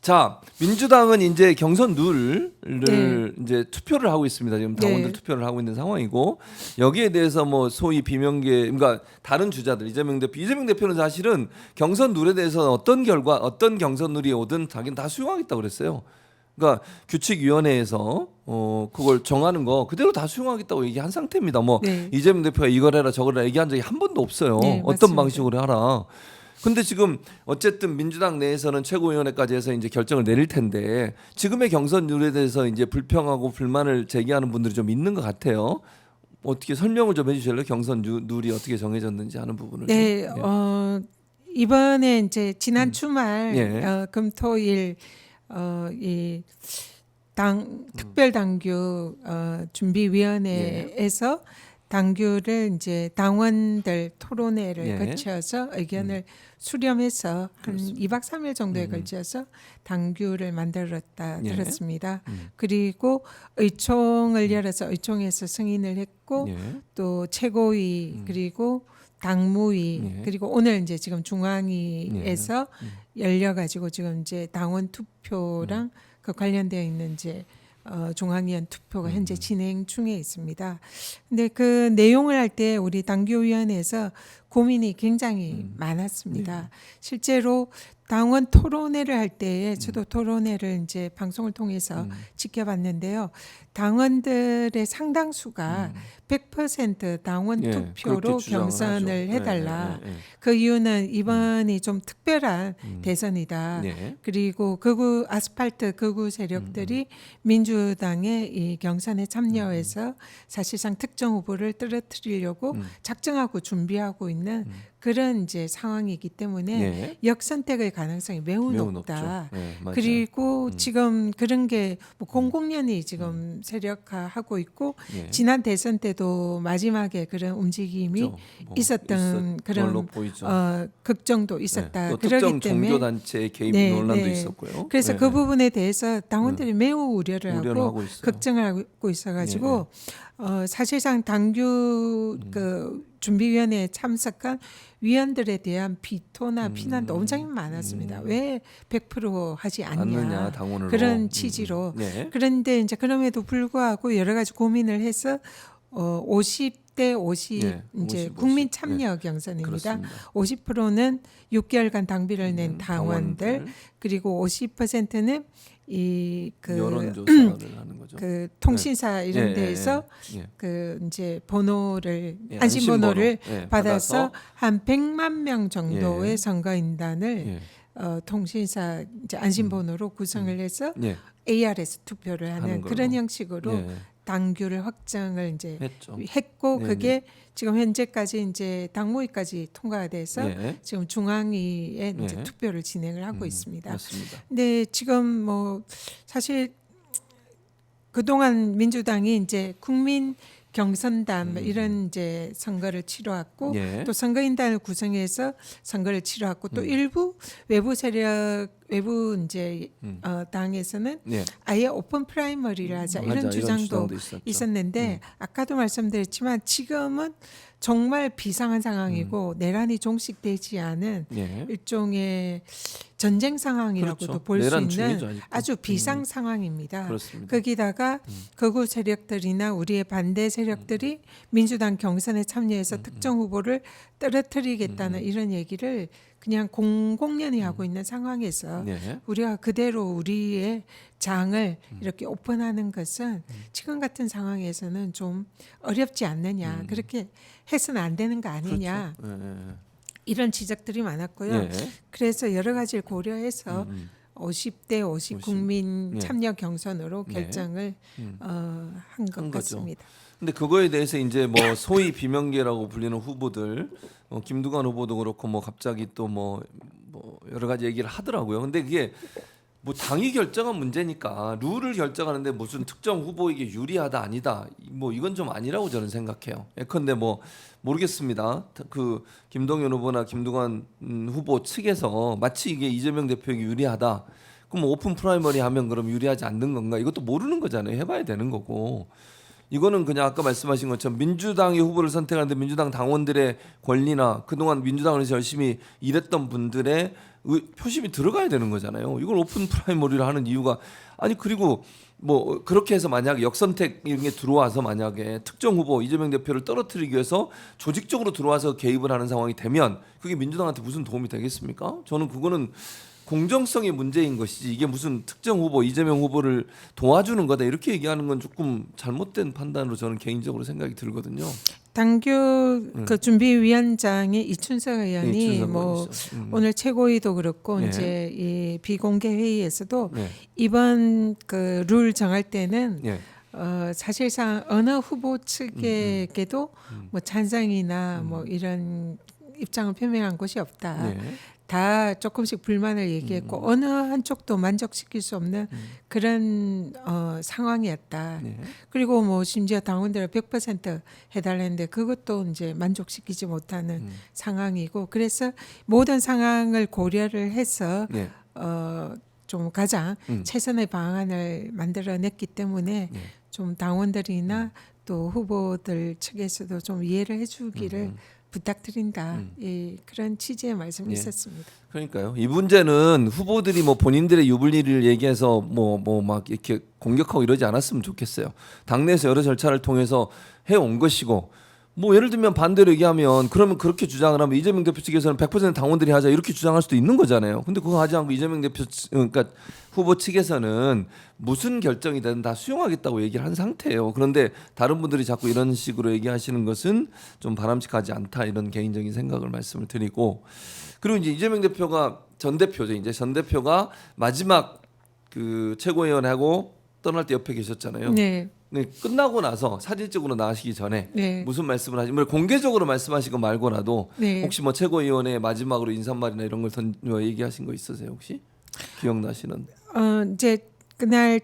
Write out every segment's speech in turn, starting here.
자, 민주당은 이제 경선 룰을 네. 이제 투표를 하고 있습니다. 지금 당원들 네. 투표를 하고 있는 상황이고 여기에 대해서 뭐 소위 비명계, 그러니까 다른 주자들 이재명 대표는 사실은 경선 룰에 대해서 어떤 결과, 어떤 경선 룰이 오든 자기는 다 수용하겠다고 그랬어요. 그러니까 규칙위원회에서 그걸 정하는 거 그대로 다 수용하겠다고 얘기한 상태입니다. 뭐 네. 이재명 대표가 이걸 해라 저걸 해라 얘기한 적이 한 번도 없어요. 네, 어떤 맞습니다. 방식으로 하라. 근데 지금 어쨌든 민주당 내에서는 최고위원회까지 해서 이제 결정을 내릴 텐데 지금의 경선 룰에 대해서 이제 불평하고 불만을 제기하는 분들이 좀 있는 것 같아요. 어떻게 설명을 좀 해주실래요? 경선 룰이 어떻게 정해졌는지 하는 부분을. 네, 좀. 이번에 이제 지난 주말 예. 금토일 이 특별 당규 준비위원회에서 당규를 이제 당원들 토론회를 예. 거쳐서 의견을 수렴해서 한 그렇습니다. 2박 3일 정도에 걸쳐서 당규를 만들었다 예. 들었습니다. 그리고 의총을 열어서 의총에서 승인을 했고 예. 또 최고위 그리고 당무위 예. 그리고 오늘 이제 지금 중앙위에서 열려가지고 지금 이제 당원 투표랑 그 관련되어 있는 이제 중앙위원 투표가 현재 진행 중에 있습니다. 근데 그 내용을 할 때 우리 당규위원회에서 고민이 굉장히 많았습니다. 실제로 당원 토론회를 할 때에 저도 토론회를 이제 방송을 통해서 지켜봤는데요. 당원들의 상당수가 100% 당원 예, 투표로 그렇게 주장을 경선을 하죠. 해달라. 예, 예, 그 이유는 이번이 좀 특별한 대선이다. 예. 예. 그리고 아스팔트 극우 세력들이 민주당의 이 경선에 참여해서 사실상 특정 후보를 떨어뜨리려고 작정하고 준비하고 있는 그런 이제 상황이기 때문에 예. 역선택의 가능성이 매우 매우 높다. 높죠. 예, 맞아요. 그리고 지금 그런 게 뭐 공공연히 지금 세력화하고 있고 예. 지난 대선 때도 마지막에 그런 움직임이 그렇죠. 뭐 있었던 걸로 그런 보이죠. 걱정도 예. 있었다. 또 그렇기 특정 때문에 종교 단체의 개입 네, 논란도 네. 있었고요. 그래서 예, 그 부분에 대해서 당원들이 매우 우려를 우려를 하고 하고 있어요. 걱정을 하고 있어가지고 사실상 당규 그 준비위원회에 참석한 위원들에 대한 비토나 비난도 엄청 많았습니다. 왜 100% 하지 않느냐, 않냐 당원으로. 그런 취지로. 예. 그런데 이제 그럼에도 불구하고 여러 가지 고민을 해서 50대 50 예, 이제 50, 국민 참여 경선입니다. 그렇습니다. 50%는 6개월간 당비를 낸 당원들, 당원들. 그리고 50%는 이그 여론조사를 하는 거죠. 그 통신사 이런 예, 데에서 예, 예. 그 이제 번호를 예, 안심번호를 안심번호. 예, 받아서 한 100만 명 정도의 예. 선거인단을 예. 통신사 이제 안심번호로 구성을 해서 예. ARS 투표를 하는 하는 걸로. 그런 형식으로 예. 당규를 확정을 이제 했죠. 했고 네, 그게 지금 현재까지 이제 당무위까지 통과가 돼서 예. 지금 중앙위에 이제 예. 투표를 진행을 하고 있습니다. 맞습니다. 근데 지금 뭐 사실 그동안 민주당이 이제 국민 경선단 뭐 이런 이제 선거를 치러왔고 예. 또 선거인단을 구성해서 선거를 치러왔고 또 일부 외부 세력 외부 이제 당에서는 예. 아예 오픈 프라이머리를 하자 이런 맞아, 주장도 있었죠. 있었는데 아까도 말씀드렸지만 지금은 정말 비상한 상황이고 내란이 종식되지 않은 예. 일종의 전쟁 상황이라고도 그렇죠. 볼 수 내란 있는 중이죠, 아직도. 아주 비상 상황입니다. 그렇습니다. 거기다가 극우 세력들이나 우리의 반대 세력들이 민주당 경선에 참여해서 특정 후보를 떨어뜨리겠다는 이런 얘기를 그냥 공공연히 하고 있는 상황에서 예. 우리가 그대로 우리의 장을 이렇게 오픈하는 것은 지금 같은 상황에서는 좀 어렵지 않느냐. 그렇게 해서는 안 되는 거 아니냐. 그렇죠. 예. 이런 지적들이 많았고요. 예. 그래서 여러 가지를 고려해서 50대 50 국민 예. 참여 경선으로 예. 결정을 한 것 한 거죠. 같습니다. 근데 그거에 대해서 이제 뭐 소위 비명계라고 불리는 후보들, 김두관 후보도 그렇고 뭐 갑자기 또 뭐 여러 가지 얘기를 하더라고요. 근데 그게 뭐 당이 결정한 문제니까 룰을 결정하는데 무슨 특정 후보에게 유리하다 아니다 뭐 이건 좀 아니라고 저는 생각해요. 예컨대 뭐 모르겠습니다. 그 김동연 후보나 김두관 후보 측에서 마치 이게 이재명 대표에게 유리하다. 그럼 뭐 오픈 프라이머리 하면 그럼 유리하지 않는 건가? 이것도 모르는 거잖아요. 해봐야 되는 거고. 이거는 그냥 아까 말씀하신 것처럼 민주당이 후보를 선택하는데 민주당 당원들의 권리나 그동안 민주당에서 열심히 일했던 분들의 표심이 들어가야 되는 거잖아요. 이걸 오픈 프라이머리를 하는 이유가 아니 그리고 뭐 그렇게 해서 만약에 역선택 이런 게 들어와서 만약에 특정 후보 이재명 대표를 떨어뜨리기 위해서 조직적으로 들어와서 개입을 하는 상황이 되면 그게 민주당한테 무슨 도움이 되겠습니까? 저는 그거는 공정성의 문제인 것이지 이게 무슨 특정 후보 이재명 후보를 도와주는 거다 이렇게 얘기하는 건 조금 잘못된 판단으로 저는 개인적으로 생각이 들거든요. 당규 그 준비위원장의 이춘석 의원이 이춘석 뭐 의원이죠. 오늘 최고위도 그렇고 네. 이제 이 비공개 회의에서도 네. 이번 그 룰 정할 때는 네. 사실상 어느 후보 측에게도 뭐 찬성이나 뭐 이런 입장을 표명한 곳이 없다. 네. 다 조금씩 불만을 얘기했고 어느 한쪽도 만족시킬 수 없는 그런 상황이었다. 네. 그리고 뭐 심지어 당원들을 100% 해달랬는데 그것도 이제 만족시키지 못하는 상황이고 그래서 모든 상황을 고려를 해서 네. 좀 가장 최선의 방안을 만들어냈기 때문에 좀 당원들이나 또 후보들 측에서도 좀 이해를 해주기를 부탁드린다. 예, 그런 취지의 말씀이 예. 있었습니다. 그러니까요. 이 문제는 후보들이 뭐 본인들의 유불리를 얘기해서 뭐 막 이렇게 공격하고 이러지 않았으면 좋겠어요. 당내에서 여러 절차를 통해서 해온 것이고 뭐 예를 들면 반대로 얘기하면 그러면 그렇게 주장을 하면 이재명 대표 측에서는 100% 당원들이 하자 이렇게 주장할 수도 있는 거잖아요. 근데 그거 하지 않고 이재명 대표 그러니까 후보 측에서는 무슨 결정이든 다 수용하겠다고 얘기를 한 상태예요. 그런데 다른 분들이 자꾸 이런 식으로 얘기하시는 것은 좀 바람직하지 않다 이런 개인적인 생각을 말씀을 드리고 그리고 이제 이재명 대표가 전 대표죠. 이제 전 대표가 마지막 그 최고위원하고 떠날 때 옆에 계셨잖아요. 네. 네, 끝나고 나서 사진적으로 나가시기 전에 네. 무슨 말씀을 하시? 뭐 공개적으로 말씀하신 거 말고라도 네. 혹시 뭐 최고위원회 마지막으로 인사말이나 이런 걸 뭐 얘기하신 거 있으세요 혹시 기억나시는? 이제 그날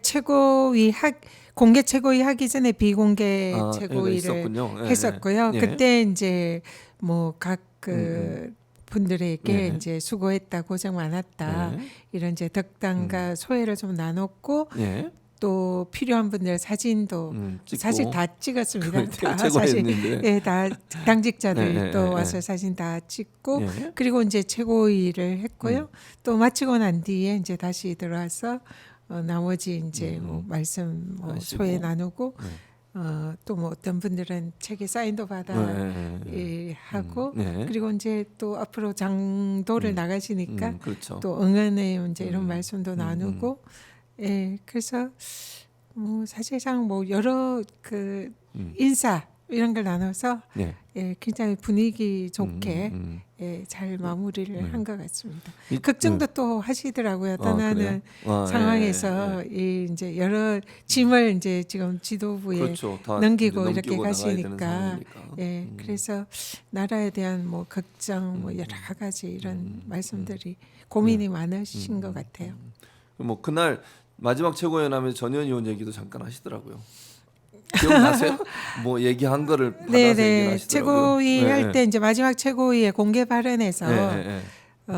공개 최고위 하기 전에 비공개 최고위를 있었군요. 예, 했었고요. 예. 그때 이제 뭐 각 그 분들에게 네. 이제 수고했다, 고생 많았다 네. 이런 이제 덕담과 소회를 좀 나눴고 예. 또 필요한 분들 사진도 찍고. 사실 다 찍었습니다. 그걸 다 사실 최고위원인데. 예, 다 당직자들 네, 또 네, 와서 네. 사진 다 찍고 예. 그리고 이제 최고위를 했고요. 또 마치고 난 뒤에 이제 다시 들어와서 나머지 이제 뭐 말씀 뭐 하시고. 소회 나누고 또 뭐 어떤 분들은 책에 사인도 받아 예, 하고 네. 그리고 이제 또 앞으로 장도를 나가시니까 그렇죠. 또 응원의 문제 이런 말씀도 나누고 예 그래서 뭐 사실상 뭐 여러 그 인사 이런 걸 나눠서 예. 예 굉장히 분위기 좋게 예, 잘 마무리를 한 것 같습니다. 이- 걱정도 또 하시더라고요. 떠나는 그래요? 상황에서 이 이제 여러 짐을 이제 지금 지도부에 그렇죠. 다 넘기고 이제 이렇게 넘기고 나가야 되는 가시니까 상황이니까. 예 그래서 나라에 대한 뭐 걱정 뭐 여러 가지 이런 말씀들이 고민이 많으신 것 같아요. 뭐 그날 마지막 최고위원 하면 전현 의원 얘기도 잠깐 하시더라고요. 기억나세요? 뭐 얘기한 거를 받아서 얘기를 네네 하시더라고요. 최고위 네, 할 네. 때 이제 마지막 최고위의 공개 발언에서 네, 네, 네.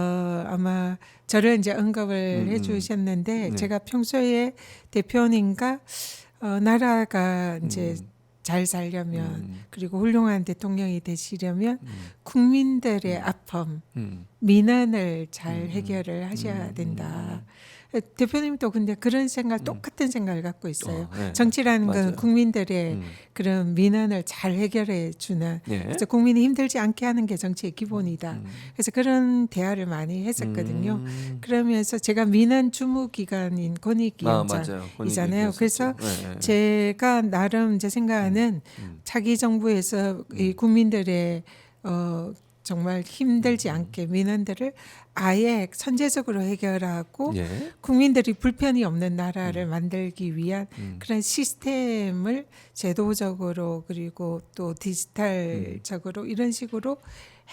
아마 저를 이제 언급을 해주셨는데 네. 제가 평소에 대표님과 나라가 이제 잘 살려면 그리고 훌륭한 대통령이 되시려면 국민들의 아픔, 민원을 잘 해결을 하셔야 된다. 대표님도 근데 그런 생각 똑같은 생각을 갖고 있어요. 네. 정치라는 맞아요. 건 국민들의 그런 민원을 잘 해결해 주는 네. 그래서 국민이 힘들지 않게 하는 게 정치의 기본이다. 그래서 그런 대화를 많이 했었거든요. 그러면서 제가 민원 주무 기관인 권익위원장이잖아요. 그래서 제가 나름 이제 생각하는 차기 정부에서 이 국민들의 정말 힘들지 않게 민원들을 아예 선제적으로 해결하고 예. 국민들이 불편이 없는 나라를 만들기 위한 그런 시스템을 제도적으로 그리고 또 디지털적으로 이런 식으로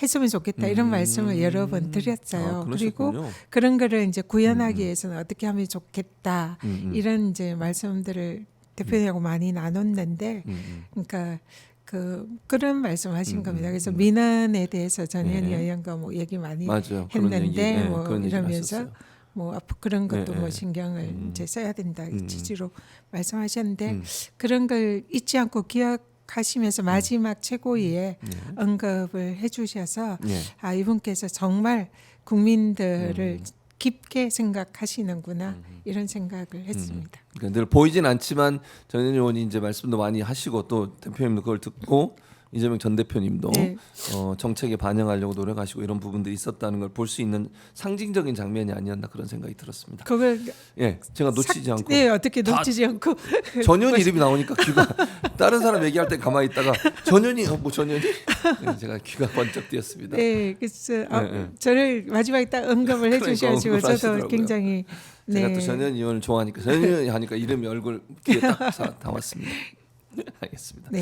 했으면 좋겠다 이런 말씀을 여러 번 드렸어요. 그리고 그런 거를 이제 구현하기 위해서는 어떻게 하면 좋겠다 이런 이제 말씀들을 대표님하고 많이 나눴는데 그러니까 그런 말씀하신 겁니다. 그래서 민원에 대해서 전현희 의원과 뭐 얘기 많이 맞아요. 했는데 뭐 그런 얘기 이러면서 뭐 앞으로 그런 것도 네, 뭐 네. 신경을 이제 써야 된다 이 취지로 말씀하셨는데 음. 그런 걸 잊지 않고 기억하시면서 마지막 최고위에 언급을 해주셔서 네. 아 이분께서 정말 국민들을 깊게 생각하시는구나 이런 생각을 했습니다. 그러니까 늘 보이진 않지만 전현희 의원이 이제 말씀도 많이 하시고 또 대표님도 그걸 듣고 이재명 전 대표님도 네. 정책에 반영하려고 노력하시고 이런 부분들이 있었다는 걸 볼 수 있는 상징적인 장면이 아니었나 그런 생각이 들었습니다. 그걸 예, 제가 놓치지 않고 네 어떻게 다 놓치지 않고 전현희 이름이 나오니까 귀가 다른 사람 얘기할 때 가만히 있다가 전현희 뭐 전현희 네, 제가 귀가 번쩍 뛰었습니다. 네 그래서 네. 저를 마지막에 딱 언급을 그러니까 해주셔가지고 언급을 저도 하시더라고요. 굉장히 제가 네. 또 전현희 의원을 좋아하니까 전현희 하니까 이름이 얼굴 귀에 딱 담았습니다. 알겠습니다. 네.